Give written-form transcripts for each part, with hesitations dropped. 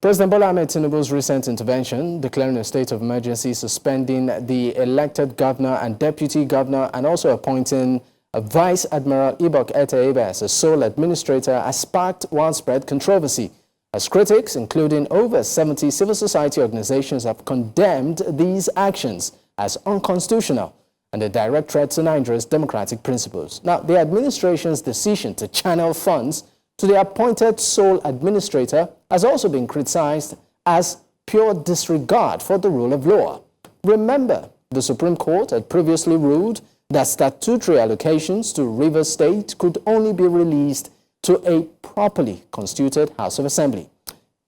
President Bola Ahmed Tinubu's recent intervention, declaring a state of emergency, suspending the elected governor and deputy governor, and also appointing Vice Admiral Ibok-Ete Ibas as sole administrator, has sparked widespread controversy, as critics, including over 70 civil society organizations, have condemned these actions as unconstitutional and a direct threat to Nigeria's democratic principles. Now, the administration's decision to channel funds to the appointed sole administrator has also been criticized as pure disregard for the rule of law. Remember, the Supreme Court had previously ruled that statutory allocations to Rivers State could only be released to a properly constituted House of Assembly.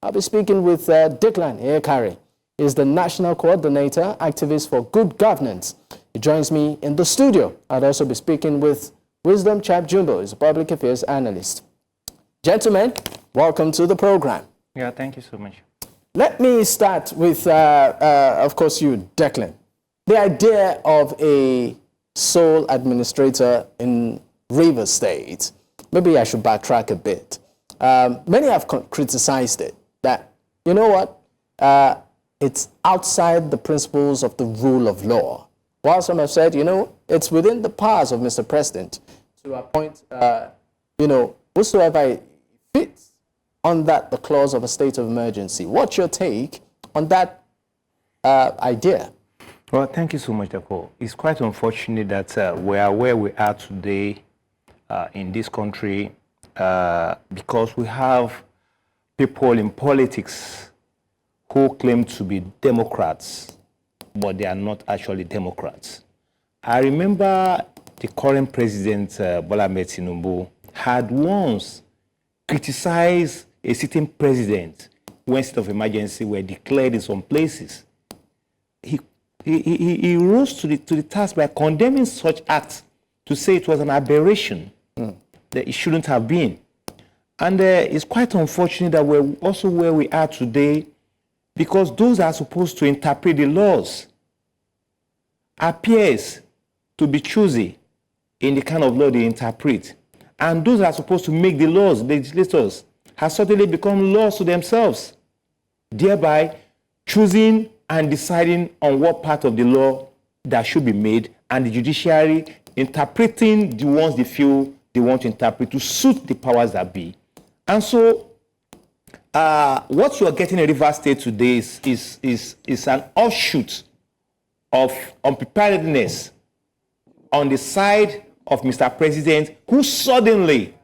I'll be speaking with Declan Ihekaire. He is the National Coordinator, Activist for Good Governance. He joins me in the studio. I'll also be speaking with Wisdom Chapp-Jumbo. He's a Public Affairs Analyst. Gentlemen, welcome to the program. Yeah, thank you so much. Let me start with, of course, you, Declan. The idea of a sole administrator in Rivers State, maybe I should backtrack a bit. Many have criticized it, that, you know what, it's outside the principles of the rule of law. While some have said, you know, it's within the powers of Mr. President to appoint, whosoever fits on that, the clause of a state of emergency. What's your take on that idea? Well, thank you so much, Dako. It's quite unfortunate that we are where we are today in this country because we have people in politics who claim to be Democrats, but they are not actually Democrats. I remember the current president, Bola Ahmed Tinubu, had once criticized a sitting president when state of emergency were declared in some places. He rose to the task by condemning such acts to say it was an aberration, that it shouldn't have been. And it's quite unfortunate that we're also where we are today, because those are supposed to interpret the laws appears to be choosy in the kind of law they interpret. And those that are supposed to make the laws, legislators, have suddenly become laws to themselves, thereby choosing and deciding on what part of the law that should be made, and the judiciary interpreting the ones they feel they want to interpret to suit the powers that be. And so what you are getting in Rivers State today is an offshoot of unpreparedness on the side of Mr. President, who suddenly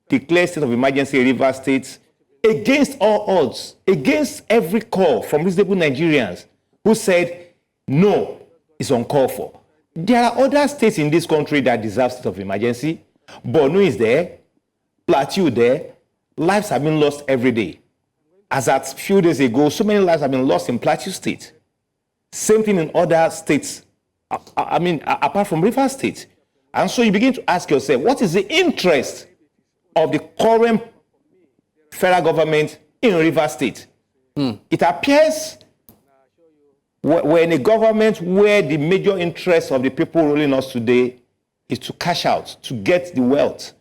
declared state of emergency in Rivers State against all odds, against every call from reasonable Nigerians who said, no, it's uncalled for. There are other states in this country that deserve state of emergency. Borno is there, Plateau there. Lives have been lost every day. As at a few days ago, so many lives have been lost in Plateau State. Same thing in other states, apart from Rivers State. And so you begin to ask yourself, what is the interest of the current federal government in Rivers State? It appears we're in a government where the major interest of the people ruling us today is to cash out, to get the wealth.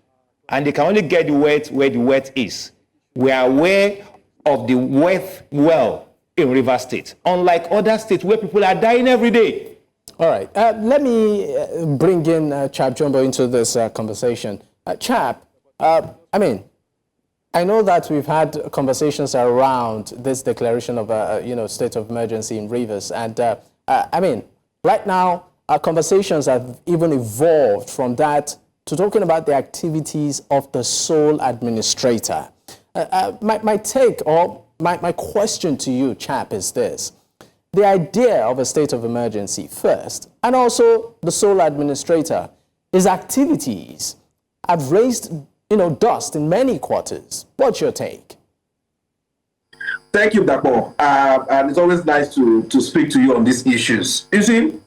And they can only get the wealth where the wealth is. We are aware of the wealth well in Rivers State, unlike other states where people are dying every day. All right. Let me bring in Chapp-Jumbo into this conversation. Chap, I know that we've had conversations around this declaration of a state of emergency in Rivers, and right now our conversations have even evolved from that to talking about the activities of the sole administrator. My take, or my question to you, Chap, is this. The idea of a state of emergency first, and also the sole administrator, his activities have raised dust in many quarters. What's your take? Thank you, Dako. And it's always nice to speak to you on these issues. You see,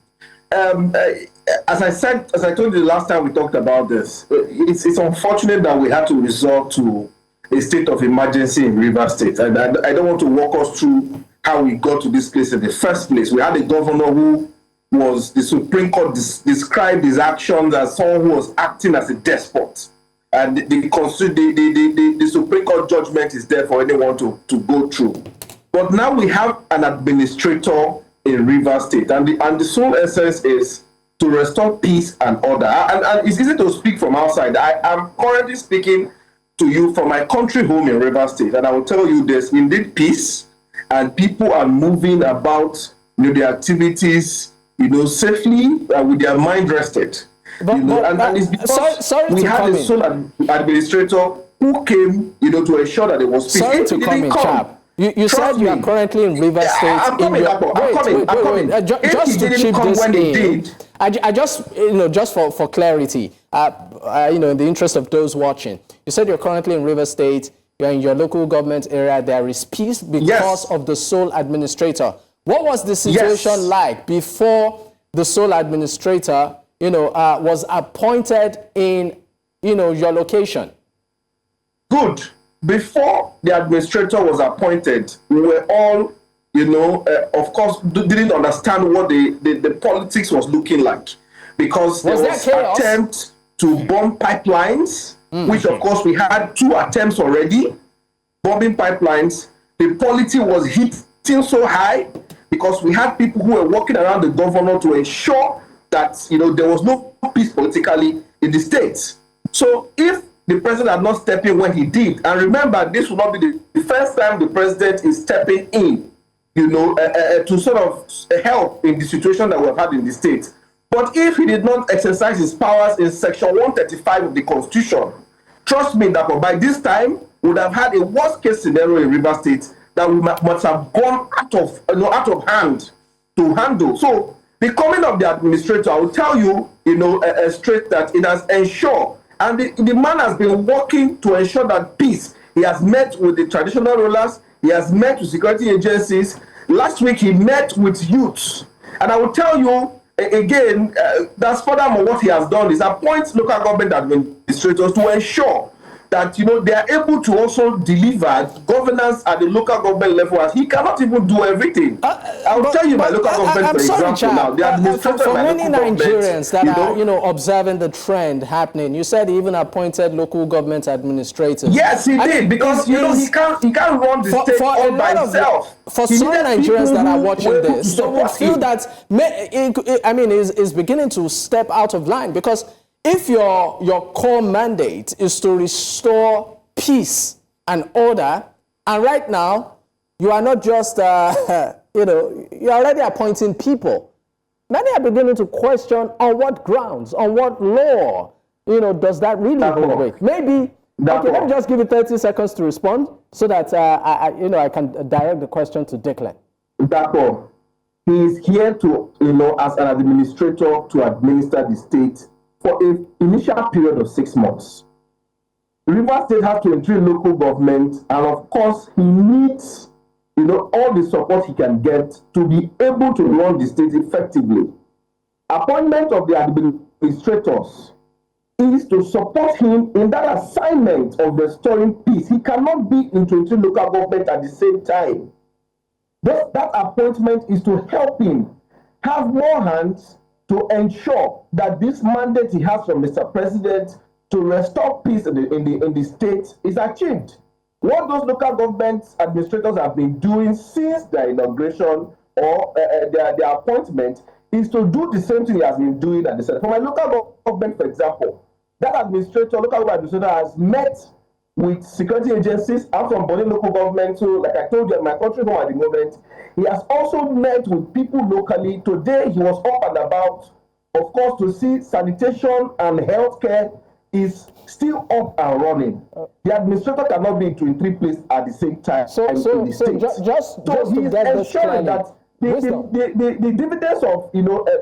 as I told you the last time we talked about this, it's unfortunate that we had to resort to a state of emergency in Rivers State. And I don't want to walk us through how we got to this place in the first place. We had a governor who was, the Supreme Court described his actions as someone who was acting as a despot. and the Supreme Court judgment is there for anyone to go through. But now we have an administrator in Rivers State, and the sole essence is to restore peace and order. And it's easy to speak from outside. I am currently speaking to you from my country home in Rivers State, and I will tell you there's indeed peace, and people are moving about, their activities, safely with their mind rested. And it's because we had a sole administrator who came, to ensure that there was peace. Sorry to come in, chap. You said you are currently in Rivers State. I'm coming. Just to chip this in, I just, just for clarity, in the interest of those watching, you said you're currently in Rivers State. You're in your local government area. There is peace because of the sole administrator. What was the situation like before the sole administrator, was appointed in, your location? Good. Before the administrator was appointed, we were all, of course, didn't understand what the politics was looking like, because there was attempt to bomb pipelines, which of course we had 2 attempts already, bombing pipelines. The polity was hitting so high because we had people who were walking around the governor to ensure that, there was no peace politically in the state. So if the president had not stepped in when he did, and remember, this will not be the first time the president is stepping in, to sort of help in the situation that we've had in the state. But if he did not exercise his powers in Section 135 of the Constitution, trust me that by this time, we would have had a worst-case scenario in Rivers State that we must have gone out of hand to handle. So the coming of the administrator, I will tell you, straight that it has ensured, and the man has been working to ensure that peace. He has met with the traditional rulers. He has met with security agencies. Last week, he met with youths. And I will tell you, again, that's furthermore what he has done is appoint local government administrators to ensure that, they are able to also deliver governance at the local government level, as he cannot even do everything. I'll tell you my local government, for example, now. The administrator for many Nigerians that are, observing the trend happening, you said he even appointed local government administrators. Yes, he did, because, he can't run the state all by himself. For some Nigerians that are watching this, they would feel that, is beginning to step out of line, because if your core mandate is to restore peace and order, and right now you are not just, you're already appointing people. Many are beginning to question on what grounds, on what law, does that really operate? Maybe, okay, let me just give you 30 seconds to respond so that, I can direct the question to Declan. D'accord. He is here to, as an administrator, to administer the state for an initial period of 6 months. Rivers State has 23 local governments, and of course, he needs, all the support he can get to be able to run the state effectively. Appointment of the administrators is to support him in that assignment of restoring peace. He cannot be in 23 local government at the same time. That appointment is to help him have more hands to ensure that this mandate he has from Mr. President to restore peace in the state is achieved. What those local government administrators have been doing since their inauguration or their appointment is to do the same thing he has been doing at the Senate. For my local government, for example, that local government administrator has met with security agencies. I'm from Bola local government, so like I told you, in my country home at the moment, he has also met with people locally. Today, he was up and about, of course, to see sanitation and healthcare is still up and running. The administrator cannot be in 23 places at the same time so he's ensuring that the dividends of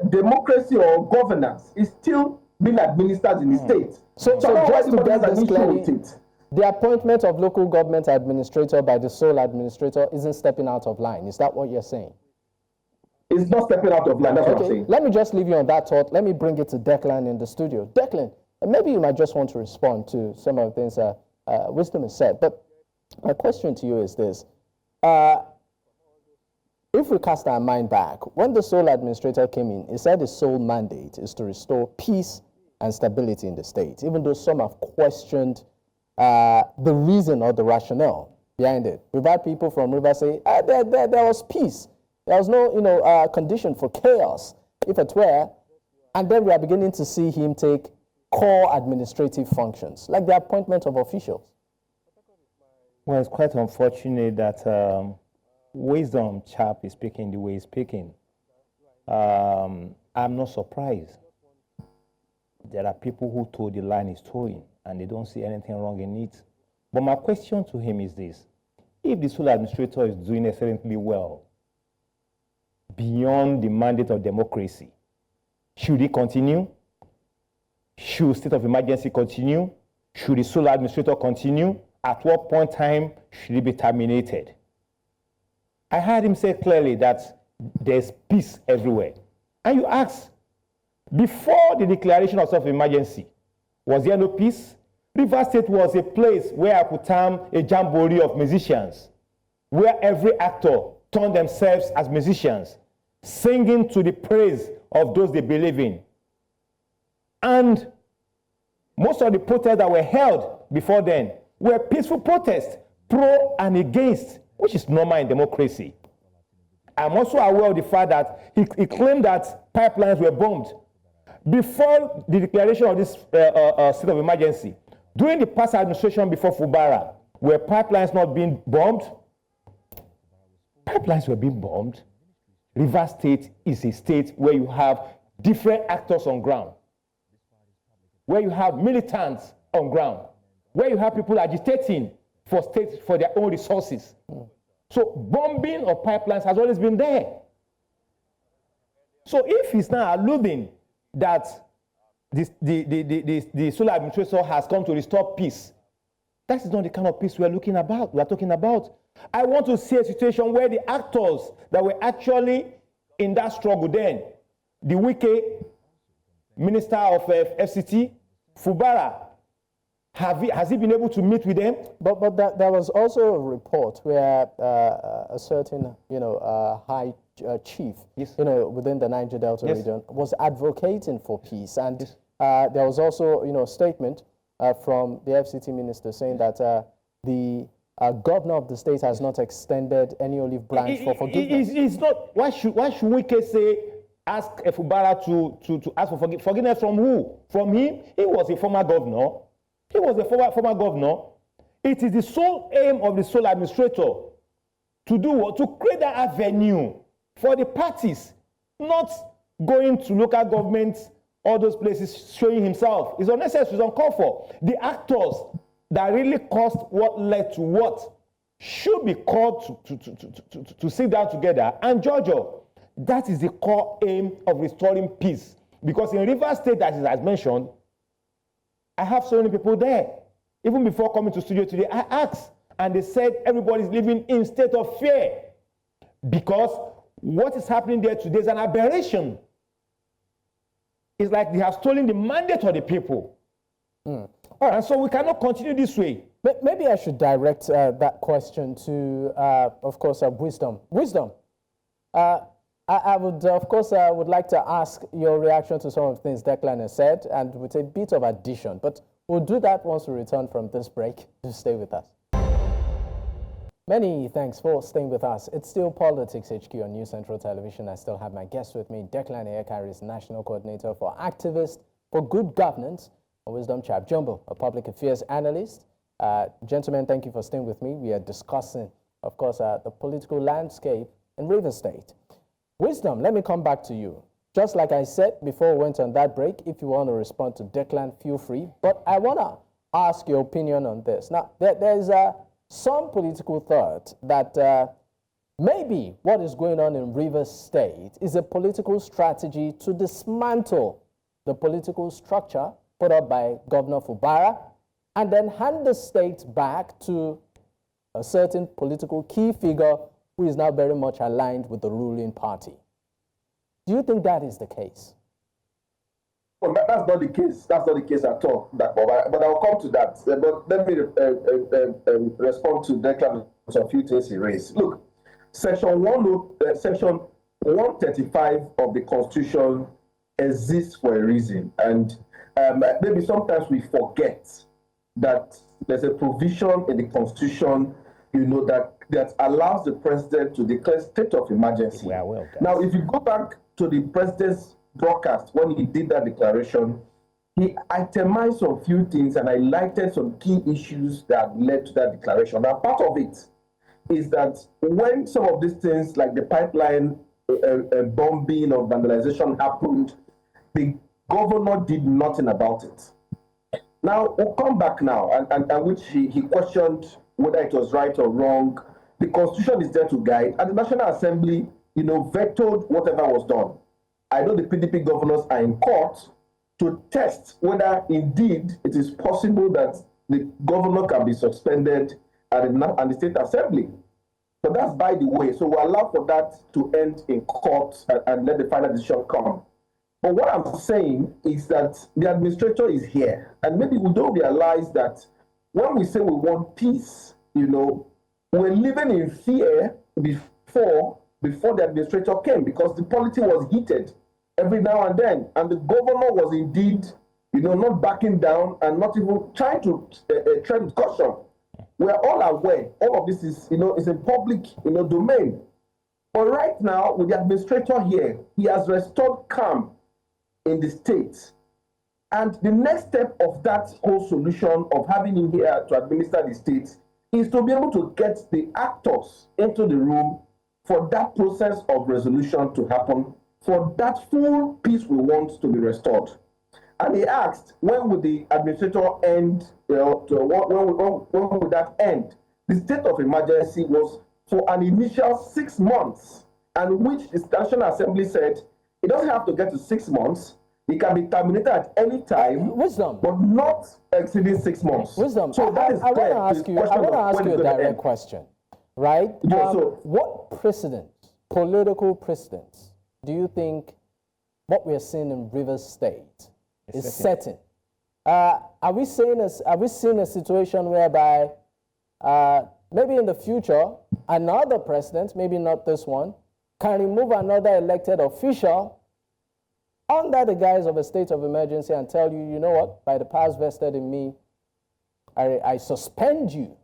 democracy or governance is still being administered in the state. So just to get this clearly, the appointment of local government administrator by the sole administrator isn't stepping out of line. Is that what you're saying? It's not stepping out of line. That's what I'm saying. Let me just leave you on that thought. Let me bring it to Declan in the studio. Declan, maybe you might just want to respond to some of the things Wisdom has said. But my question to you is this. If we cast our mind back, when the sole administrator came in, he said his sole mandate is to restore peace and stability in the state, even though some have questioned the reason or the rationale behind it. We've had people from Rivers say, there was peace. There was no, condition for chaos, if it were. And then we are beginning to see him take core administrative functions, like the appointment of officials. Well, it's quite unfortunate that Wisdom Chapp is speaking the way he's speaking. I'm not surprised. There are people who toe the line he's towing, and they don't see anything wrong in it. But my question to him is this. If the sole administrator is doing excellently well, beyond the mandate of democracy, should he continue? Should state of emergency continue? Should the sole administrator continue? At what point in time should he be terminated? I heard him say clearly that there's peace everywhere. And you ask, before the declaration of state of emergency, was there no peace? Rivers State was a place where I could term a jamboree of musicians, where every actor turned themselves as musicians, singing to the praise of those they believe in. And most of the protests that were held before then were peaceful protests, pro and against, which is normal in democracy. I'm also aware of the fact that he claimed that pipelines were bombed. Before the declaration of this state of emergency, during the past administration before Fubara, were pipelines not being bombed? Pipelines were being bombed. Rivers State is a state where you have different actors on ground, where you have militants on ground, where you have people agitating for states for their own resources. So bombing of pipelines has always been there. So if he's now alluding that the sole administrator has come to restore peace, that is not the kind of peace we are talking about. I want to see a situation where the actors that were actually in that struggle then, the Wike, Minister of FCT, Fubara, has he been able to meet with them? But there was also a report where a certain, high chief, yes, within the Niger Delta region was advocating for peace. And there was also, a statement from the FCT minister saying that the governor of the state has not extended any olive branch for forgiveness. It's not. Why should Wike say ask Fubara to ask for forgiveness from who? From him? He was a former governor. Former governor. It is the sole aim of the sole administrator to do what? To create that avenue for the parties, not going to local governments, all those places showing himself. It's unnecessary, it's uncalled for. The actors that really caused what led to what should be called to sit down together and judge. That is the core aim of restoring peace. Because in Rivers State, as I mentioned, I have so many people there. Even before coming to studio today, I asked, and they said everybody's living in state of fear because what is happening there today is an aberration. It's like they have stolen the mandate of the people. All right. And so we cannot continue this way. But maybe I should direct that question to, of course, Wisdom. Wisdom, I would, of course, would like to ask your reaction to some of the things Declan has said, and with a bit of addition. But we'll do that once we return from this break. Just stay with us. Many thanks for staying with us. It's still Politics HQ on News Central Television. I still have my guest with me. Declan Ihekaire is National Coordinator for Activists for Good Governance, and Wisdom Chapp-Jumbo, a Public Affairs Analyst. Gentlemen, thank you for staying with me. We are discussing, of course, the political landscape in Rivers State. Wisdom, let me come back to you. Just like I said before we went on that break, if you want to respond to Declan, feel free. But I want to ask your opinion on this. Now, there's some political thought that maybe what is going on in Rivers State is a political strategy to dismantle the political structure put up by Governor Fubara and then hand the state back to a certain political key figure who is now very much aligned with the ruling party. Do you think that is the case? Well, that's not the case. That's not the case at all. But I'll come to that. But let me respond to Declan on a few things he raised. Look, Section 135 of the Constitution exists for a reason, and maybe sometimes we forget that there's a provision in the Constitution, that allows the president to declare state of emergency. Now, if you go back to the president's broadcast when he did that declaration, he itemized some few things and highlighted some key issues that led to that declaration. Now, part of it is that when some of these things, like the pipeline bombing or vandalization happened, the governor did nothing about it. Now, we'll come back now, and which he questioned whether it was right or wrong. The Constitution is there to guide, and the National Assembly, vetoed whatever was done. I know the PDP governors are in court to test whether indeed it is possible that the governor can be suspended and the State Assembly. But that's by the way, so we'll allow for that to end in court and let the final decision come. But what I'm saying is that the administrator is here, and maybe we don't realize that when we say we want peace, we're living in fear before the administrator came, because the polity was heated every now and then, and the governor was indeed, not backing down and not even trying to tread with caution. We're all aware, all of this is, is in public, domain. But right now, with the administrator here, he has restored calm in the state. And the next step of that whole solution of having him here to administer the state is to be able to get the actors into the room for that process of resolution to happen, for that full peace we want to be restored. And he asked, when would the administrator end, when would that end? The state of emergency was for an initial 6 months, and which the National Assembly said, it doesn't have to get to 6 months. It can be terminated at any time, Wisdom, but not exceeding 6 months. Wisdom, so that is I want to ask you a direct question, right? Yeah, what precedents, political precedents, do you think what we are seeing in Rivers State is setting? Are we seeing a situation whereby maybe in the future another president, maybe not this one, can remove another elected official under the guise of a state of emergency and tell you, you know what, by the powers vested in me, I suspend you,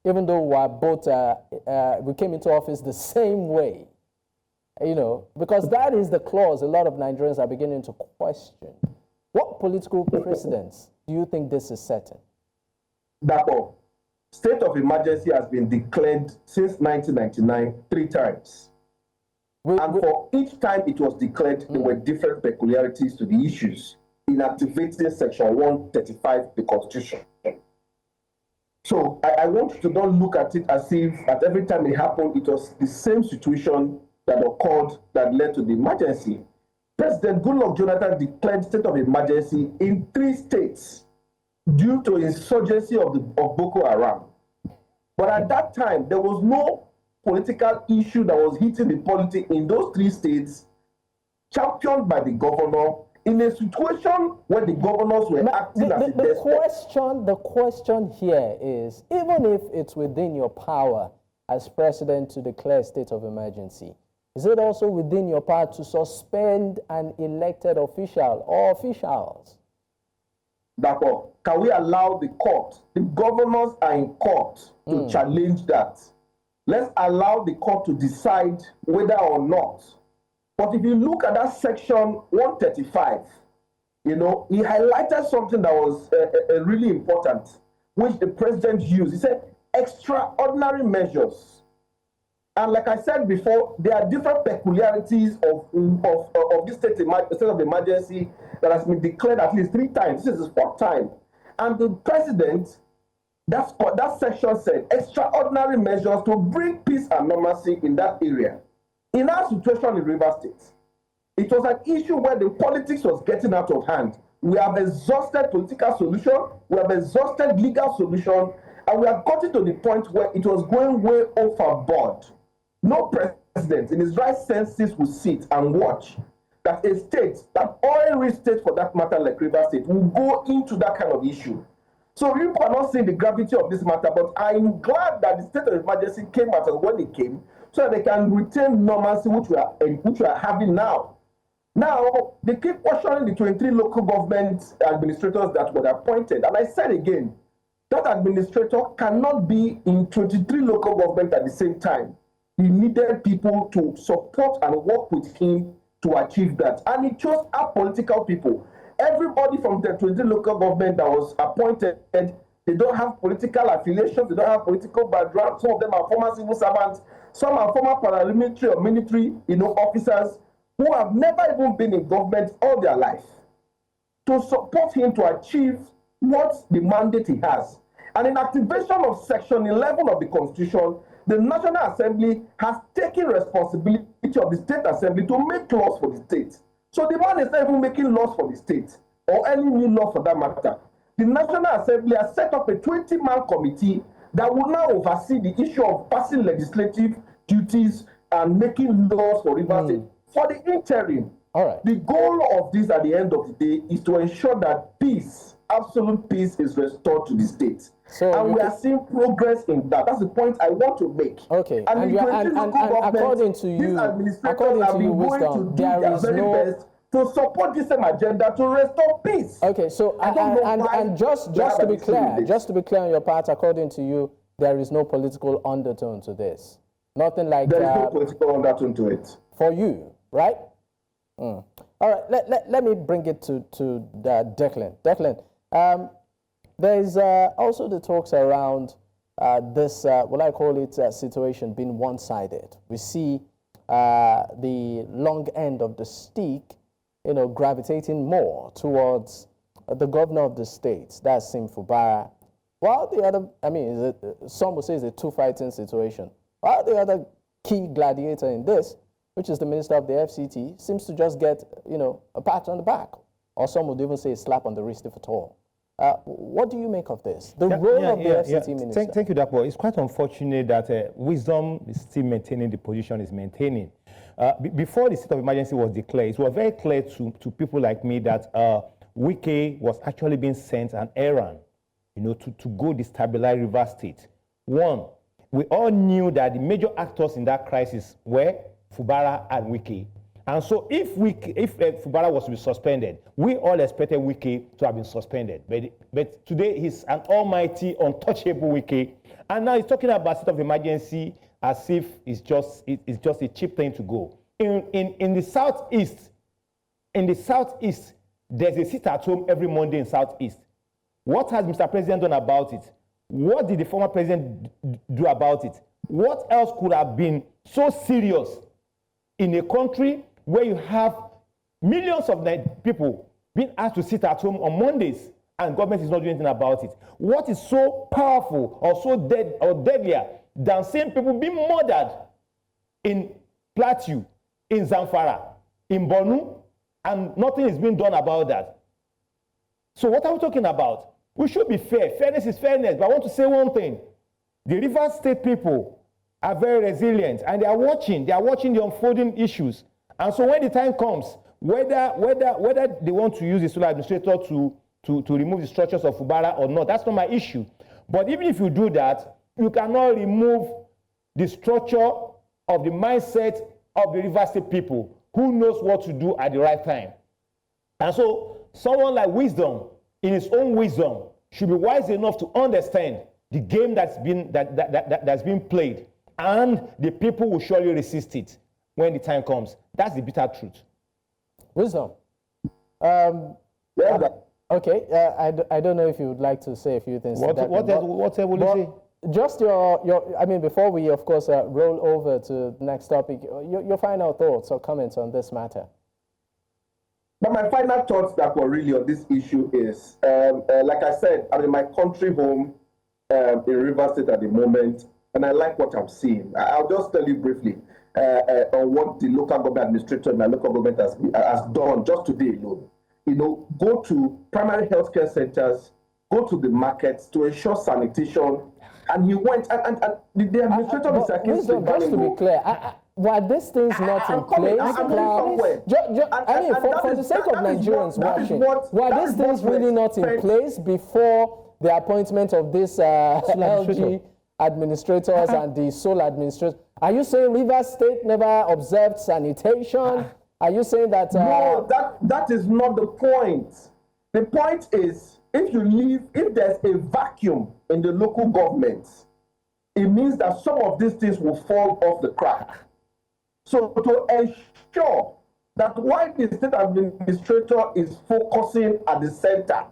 even though we are both, we came into office the same way, because that is the clause a lot of Nigerians are beginning to question. What political precedents do you think this is setting? Dapo, state of emergency has been declared since 1999 3 times. And for each time it was declared, there were different peculiarities to the issues in activating Section 135 of the Constitution. So I want you to not look at it as if at every time it happened, it was the same situation that occurred that led to the emergency. President Goodluck Jonathan declared state of emergency in 3 states due to insurgency of Boko Haram. But at that time, there was no political issue that was hitting the polity in those 3 states, championed by the governor, in a situation where the governors were acting as the question here is, even if it's within your power as president to declare a state of emergency, is it also within your power to suspend an elected official or officials? D'accord. Can we allow the court? The governors are in court to challenge that. Let's allow the court to decide whether or not. But if you look at that section 135, he highlighted something that was really important, which the president used. He said, extraordinary measures. And like I said before, there are different peculiarities of this state of emergency that has been declared at least 3 times. This is the 4th time. And the president, that section said, extraordinary measures to bring peace and normalcy in that area. In our situation in Rivers State, it was an issue where the politics was getting out of hand. We have exhausted political solution, we have exhausted legal solution, and we have gotten to the point where it was going way overboard. No president in his right senses will sit and watch that a state, that oil-rich state for that matter like Rivers State, will go into that kind of issue. So you cannot see the gravity of this matter, but I'm glad that the state of emergency came out as when it came, so that they can retain normalcy, which we are having now. Now, they keep questioning the 23 local government administrators that were appointed. And I said again, that administrator cannot be in 23 local government at the same time. He needed people to support and work with him to achieve that. And he chose apolitical people. Everybody from the 23 local government that was appointed, they don't have political affiliations, they don't have political background. Some of them are former civil servants, some are former paramilitary or military, officers who have never even been in government all their life, to support him to achieve what the mandate he has. And in activation of Section 11 of the Constitution, the National Assembly has taken responsibility of the State Assembly to make laws for the state. So the man is not even making laws for the state, or any new law for that matter. The National Assembly has set up a 20-man committee that will now oversee the issue of passing legislative duties and making laws for Rivers State for the interim. All right. The goal of this at the end of the day is to ensure that peace, absolute peace, is restored to the state. So and we are seeing progress in that. That's the point I want to make. Okay. And according to you, Wisdom, there is no best to support this same agenda to restore peace. Okay, so and just to be clear on your part, according to you, there is no political undertone to this. Nothing like there is no political undertone to it. For you, right? All right, let me bring it to Declan. Declan, there's also the talks around this, what I call it, situation being one-sided. We see the long end of the stick, gravitating more towards the governor of the state, that's Sim Fubara, while the other, some would say it's a two-fighting situation, while the other key gladiator in this, which is the minister of the FCT, seems to just get, a pat on the back, or some would even say a slap on the wrist, if at all. What do you make of this? The role of the FCT minister? Thank you, Dapo. It's quite unfortunate that Wisdom is still maintaining the position it's maintaining. Before the state of emergency was declared, it was very clear to people like me that Wike was actually being sent an errand, to go destabilize Rivers State. One, we all knew that the major actors in that crisis were Fubara and Wike. And so if Fubara was to be suspended, we all expected Wike to have been suspended. But today he's an almighty, untouchable Wike. And now he's talking about state of emergency as if it's just a cheap thing to go. In the southeast, there's a sit-at-home every Monday in southeast. What has Mr. President done about it? What did the former president do about it? What else could have been so serious in a country where you have millions of people being asked to sit at home on Mondays and government is not doing anything about it? What is so powerful or so deadlier than seeing people being murdered in Plateau, in Zamfara, in Borno, and nothing is being done about that? So what are we talking about? We should be fair. Fairness is fairness. But I want to say one thing. The Rivers State people are very resilient, and they are watching the unfolding issues. And so when the time comes, whether they want to use the sole administrator to remove the structures of Fubara or not, that's not my issue. But even if you do that, you cannot remove the structure of the mindset of the Rivers State people who knows what to do at the right time. And so someone like Wisdom, in his own wisdom, should be wise enough to understand the game that's been played, and the people will surely resist it when the time comes. That's the bitter truth. Wisdom. Okay, I don't know if you would like to say a few things. What will you say? Just before we, of course, roll over to the next topic, your final thoughts or comments on this matter. But my final thoughts that were really on this issue is, like I said, I'm in my country home in Rivers State at the moment, and I like what I'm seeing. I'll just tell you briefly on what the local government administrator in my local government has done just today alone. Go to primary healthcare centers, go to the markets to ensure sanitation, and he went and the administrator Mr. Wisdom, just to be clear, were these things not in place? For the sake of Nigerians watching, were these things really not in place before the appointment of this LG administrators and the sole administrators? Are you saying Rivers State never observed sanitation? Are you saying that? No, that is not the point. The point is, if there's a vacuum in the local government, it means that some of these things will fall off the crack. So to ensure that while the state administrator is focusing at the center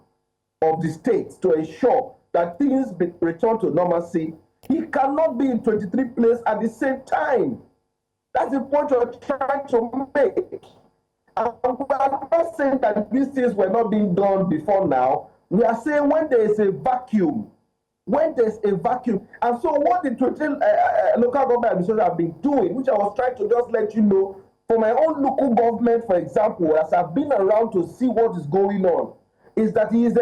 of the state to ensure that things be returned to normalcy, he cannot be in 23 places at the same time. That's the point we're trying to make. And we are not saying that these things were not being done before now. We are saying when there is a vacuum, and so what the 23 local government administrators have been doing, which I was trying to just let you know, for my own local government, for example, as I've been around to see what is going on, is that he is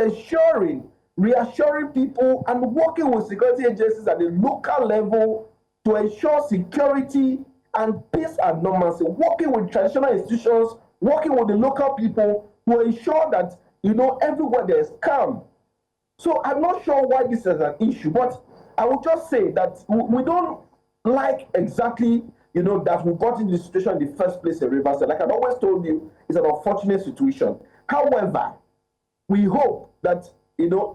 reassuring people and working with security agencies at the local level to ensure security and peace and normalcy, working with traditional institutions, working with the local people to ensure that, everywhere there is calm. So I'm not sure why this is an issue, but I will just say that we don't like exactly, that we got in this situation in the first place in Rivers. Like I always told you, it's an unfortunate situation. However, we hope that,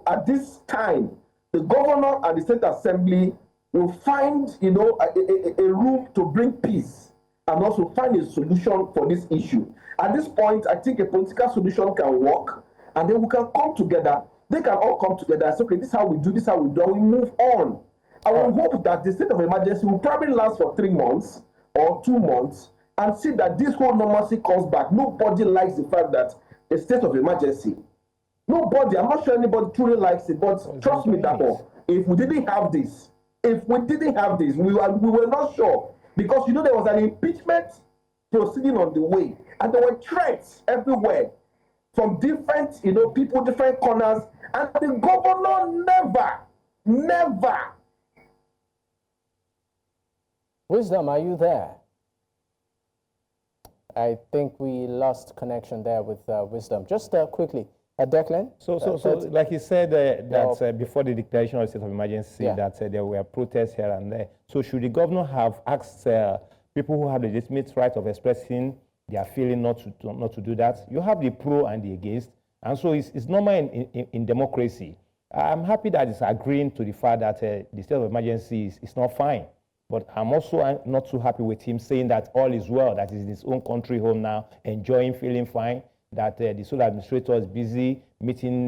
at this time, the governor and the state assembly will find, a room to bring peace and also find a solution for this issue. At this point, I think a political solution can work, and then we can come together. They can all come together and say, okay, this is how we do, this is how we do, and we move on. I will hope that the state of emergency will probably last for 3 months or 2 months and see that this whole normalcy comes back. Nobody likes the fact that a state of emergency. Nobody, I'm not sure anybody truly likes it, but trust me, Dapo, if we didn't have this, we were not sure. Because, there was an impeachment proceeding on the way, and there were threats everywhere from different, people, different corners, and the governor never. Wisdom, are you there? I think we lost connection there with Wisdom. Just quickly, Declan? So like you said, that before the declaration of state of emergency, that there were protests here and there. So should the governor have asked people who have the legitimate right of expressing their feeling not to do that? You have the pro and the against, and so it's normal in democracy. I'm happy that it's agreeing to the fact that the state of emergency is not fine. But I'm also not too happy with him saying that all is well, that he's in his own country home now, enjoying, feeling fine, that the sole administrator is busy meeting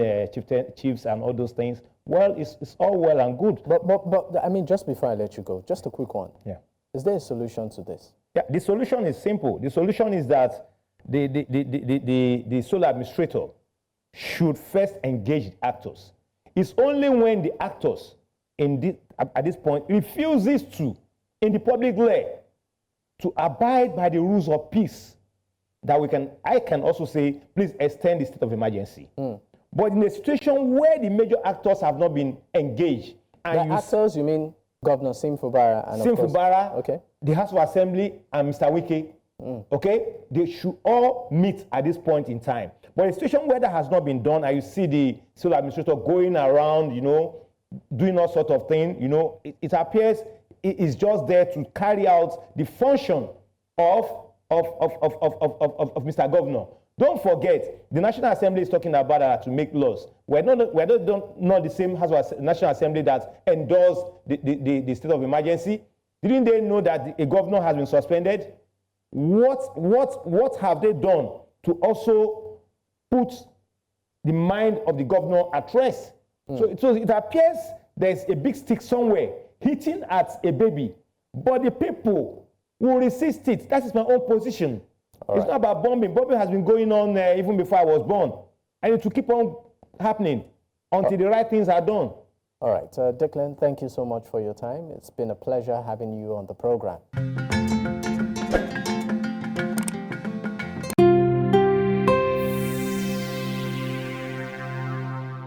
chiefs and all those things. Well, it's all well and good. But I mean, just before I let you go, just a quick one. Yeah. Is there a solution to this? Yeah, the solution is simple. The solution is that the sole administrator should first engage the actors. It's only when the actors at this point refuses to, in the public law, to abide by the rules of peace, that I can also say, please extend the state of emergency. But in a situation where the major actors have not been engaged, and you mean Governor Sim Fubara and Fubara, the House of Assembly, and Mr. Wike, okay, they should all meet at this point in time. But in a situation where that has not been done, and you see the sole administrator going around, doing all sorts of things, it appears it is just there to carry out the function of Mr. Governor. Don't forget, the National Assembly is talking about to make laws. We're not the same House of National Assembly that endorsed the state of emergency. Didn't they know that a governor has been suspended? What have they done to also put the mind of the governor at rest? So it appears there's a big stick somewhere hitting at a baby, but the people will resist it. That is my own position. It's not about bombing. Bombing has been going on even before I was born. And it will keep on happening until the right things are done. All right. Declan, thank you so much for your time. It's been a pleasure having you on the program.